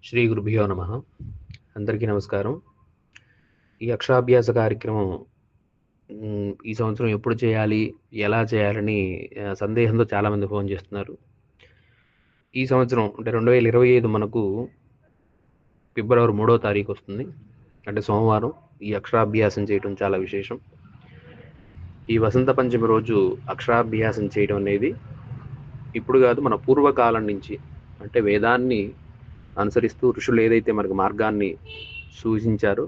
శ్రీ గురుభ్యో నమః. అందరికీ నమస్కారం. ఈ అక్షరాభ్యాస కార్యక్రమం ఈ సంవత్సరం ఎప్పుడు చేయాలి? ఎలా చేయాలని సందేహంతో చాలామంది ఫోన్ చేస్తున్నారు. ఈ సంవత్సరం అంటే 2025 మనకు ఫిబ్రవరి 3వ తారీఖు వస్తుంది. అంటే సోమవారం ఈ అక్షరాభ్యాసం చేయటం చాలా విశేషం. ఈ వసంత పంచమి రోజు అక్షరాభ్యాసం చేయడం అనేది ఇప్పుడు కాదు, మన పూర్వకాలం నుంచి, అంటే వేదాన్ని అనుసరిస్తూ ఋషులు ఏదైతే మనకు మార్గాన్ని సూచించారో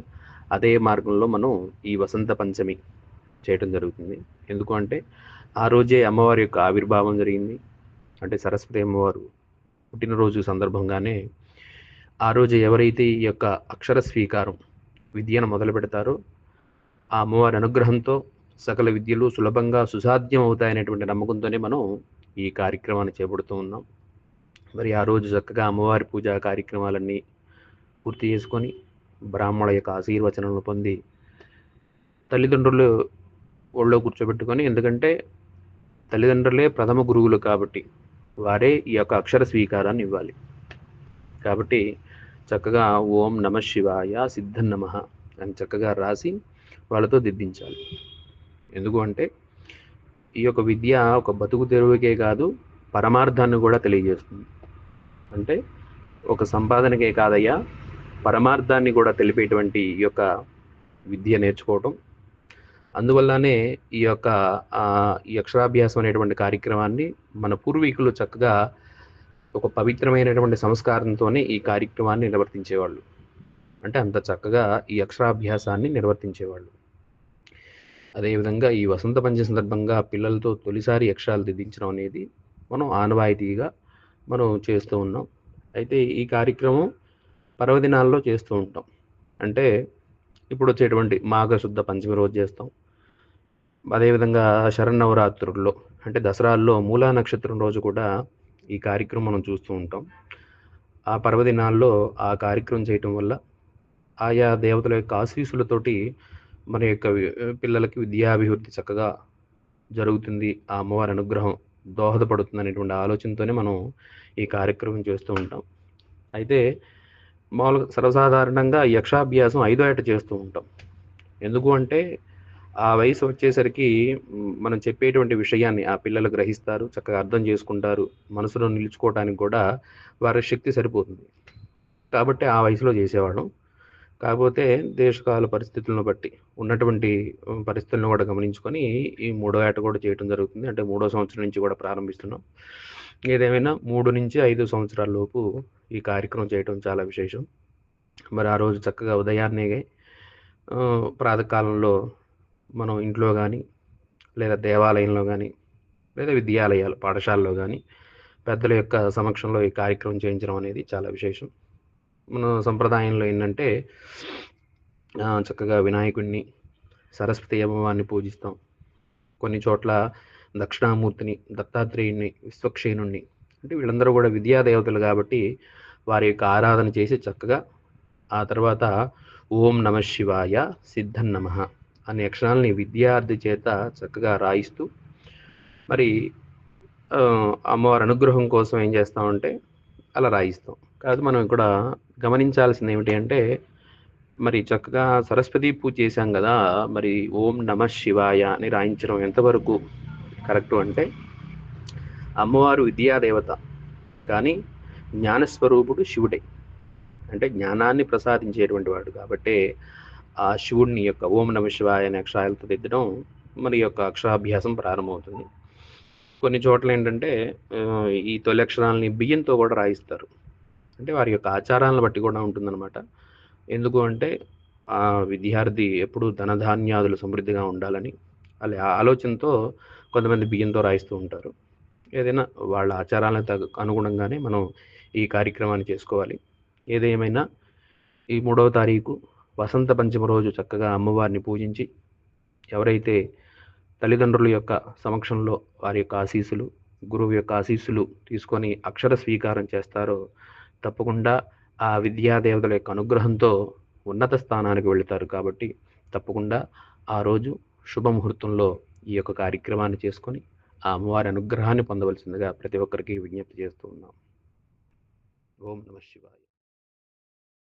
అదే మార్గంలో మనం ఈ వసంత పంచమి చేయటం జరుగుతుంది. ఎందుకు అంటే ఆ రోజే అమ్మవారి యొక్క ఆవిర్భావం జరిగింది. అంటే సరస్వతి అమ్మవారు పుట్టినరోజు సందర్భంగానే ఆ రోజు ఎవరైతే ఈ యొక్క అక్షర స్వీకారం విద్యను మొదలు పెడతారో ఆ అమ్మవారి అనుగ్రహంతో సకల విద్యలు సులభంగా సుసాధ్యం అవుతాయనేటువంటి నమ్మకంతోనే మనం ఈ కార్యక్రమాన్ని చేపడుతూ ఉన్నాం. మరి ఆ రోజు చక్కగా అమ్మవారి పూజా కార్యక్రమాలన్నీ పూర్తి చేసుకొని బ్రాహ్మణ యొక్క ఆశీర్వచనలు పొంది తల్లిదండ్రులు ఒళ్ళో కూర్చోబెట్టుకొని, ఎందుకంటే తల్లిదండ్రులే ప్రథమ గురువులు కాబట్టి వారే ఈ యొక్క అక్షర స్వీకారాన్ని ఇవ్వాలి. కాబట్టి చక్కగా ఓం నమ శివాయ సిద్ధం నమః అని చక్కగా రాసి వాళ్ళతో దిద్దించాలి. ఎందుకు అంటే ఈ యొక్క విద్య ఒక బతుకు తెరువుకే కాదు, పరమార్థాన్ని కూడా తెలియజేస్తుంది. అంటే ఒక సంపాదనకే కాదయ్యా, పరమార్థాన్ని కూడా తెలిపేటువంటి ఈ యొక్క విద్య నేర్చుకోవటం. అందువల్లనే ఈ యొక్క ఈ అక్షరాభ్యాసం అనేటువంటి కార్యక్రమాన్ని మన పూర్వీకులు చక్కగా ఒక పవిత్రమైనటువంటి సంస్కారంతోనే ఈ కార్యక్రమాన్ని నిర్వర్తించేవాళ్ళు. అంటే అంత చక్కగా ఈ అక్షరాభ్యాసాన్ని నిర్వర్తించేవాళ్ళు. అదేవిధంగా ఈ వసంత పంచమి సందర్భంగా పిల్లలతో తొలిసారి అక్షరాలు దిద్దించడం అనేది మనం ఆనవాయితీగా మనం చేస్తూ ఉన్నాం. అయితే ఈ కార్యక్రమం పర్వదినాల్లో చేస్తూ ఉంటాం. అంటే ఇప్పుడు వచ్చేటువంటి మాఘశుద్ధ పంచమి రోజు చేస్తాం. అదేవిధంగా శరన్నవరాత్రుల్లో అంటే దసరాల్లో మూలా నక్షత్రం రోజు కూడా ఈ కార్యక్రమం మనం చూస్తూ ఉంటాం. ఆ పర్వదినాల్లో ఆ కార్యక్రమం చేయటం వల్ల ఆయా దేవతల యొక్క ఆశీస్సులతోటి మన యొక్క పిల్లలకి విద్యాభివృద్ధి చక్కగా జరుగుతుంది, ఆ అమ్మవారి అనుగ్రహం దోహదపడుతుంది అనేటువంటి ఆలోచనతోనే మనం ఈ కార్యక్రమం చేస్తూ ఉంటాం. అయితే మామూలుగా సర్వసాధారణంగా ఈ యక్షాభ్యాసం 5వ ఏట చేస్తూ ఉంటాం. ఎందుకు అంటే ఆ వయసు వచ్చేసరికి మనం చెప్పేటువంటి విషయాన్ని ఆ పిల్లలు గ్రహిస్తారు, చక్కగా అర్థం చేసుకుంటారు, మనసులో నిలుచుకోవడానికి కూడా వారి శక్తి సరిపోతుంది. కాబట్టి ఆ వయసులో చేసేవాళ్ళం. కాకపోతే దేశకాల పరిస్థితులను బట్టి ఉన్నటువంటి పరిస్థితులను కూడా గమనించుకొని ఈ 3వ ఏట కూడా చేయడం జరుగుతుంది. అంటే 3వ సంవత్సరం నుంచి కూడా ప్రారంభిస్తున్నాం. ఏదేమైనా 3 నుంచి 5 సంవత్సరాల లోపు ఈ కార్యక్రమం చేయడం చాలా విశేషం. మరి ఆ రోజు చక్కగా ఉదయాన్నే ప్రాతకాలంలో మనం ఇంట్లో కానీ, లేదా దేవాలయంలో కానీ, లేదా విద్యాలయాలు పాఠశాలలో కానీ పెద్దల యొక్క సమక్షంలో ఈ కార్యక్రమం చేయించడం అనేది చాలా విశేషం. మన సంప్రదాయంలో ఏంటంటే చక్కగా వినాయకుడిని, సరస్వతి అమ్మవారిని పూజిస్తాం. కొన్ని చోట్ల దక్షిణామూర్తిని, దత్తాత్రేయుడిని, విశ్వక్షేణుణ్ణి, అంటే వీళ్ళందరూ కూడా విద్యాదేవతలు కాబట్టి వారి యొక్క ఆరాధన చేసి చక్కగా ఆ తర్వాత ఓం నమ శివాయ సిద్ధం నమః అనే అక్షరాలని విద్యార్థి చేత చక్కగా రాయిస్తూ మరి అమ్మవారి అనుగ్రహం కోసం ఏం చేస్తామంటే అలా రాయిస్తాం. కాదు మనం ఇక్కడ గమనించాల్సింది ఏమిటి అంటే, మరి చక్కగా సరస్వతి పూజ చేశాం కదా, మరి ఓం నమ శివాయ అని రాయించడం ఎంతవరకు కరెక్టు అంటే, అమ్మవారు విద్యాదేవత కానీ జ్ఞానస్వరూపుడు శివుడే. అంటే జ్ఞానాన్ని ప్రసాదించేటువంటి వాడు కాబట్టి ఆ శివుడిని యొక్క ఓం నమ శివాయ అనే అక్షరాలతో దిద్దడం మరి యొక్క అక్షరాభ్యాసం ప్రారంభమవుతుంది. కొన్ని చోట్ల ఏంటంటే ఈ తొలి అక్షరాలని బియ్యంతో కూడా రాయిస్తారు. అంటే వారి యొక్క ఆచారాలను బట్టి కూడా ఉంటుందన్నమాట. ఎందుకు అంటే ఆ విద్యార్థి ఎప్పుడు ధనధాన్యాదులు సమృద్ధిగా ఉండాలని అలా ఆలోచనతో కొంతమంది బియ్యంతో రాయిస్తూ ఉంటారు. ఏదైనా వాళ్ళ ఆచారాలకు అనుగుణంగానే మనం ఈ కార్యక్రమాన్ని చేసుకోవాలి. ఏదేమైనా ఈ 3వ తారీఖు వసంత పంచమి రోజు చక్కగా అమ్మవారిని పూజించి, ఎవరైతే తల్లిదండ్రుల యొక్క సమక్షంలో వారి యొక్క ఆశీస్సులు, గురువు యొక్క ఆశీస్సులు తీసుకొని అక్షర స్వీకారం చేస్తారో తప్పకుండా ఆ విద్యాదేవతల యొక్క అనుగ్రహంతో ఉన్నత స్థానానికి వెళుతారు. కాబట్టి తప్పకుండా ఆ రోజు శుభముహూర్తంలో ఈ యొక్క కార్యక్రమాన్ని చేసుకొని ఆ అమ్మవారి అనుగ్రహాన్ని పొందవలసిందిగా ప్రతి ఒక్కరికి విజ్ఞప్తి చేస్తూ ఉన్నాం. ఓం నమ శివాయ.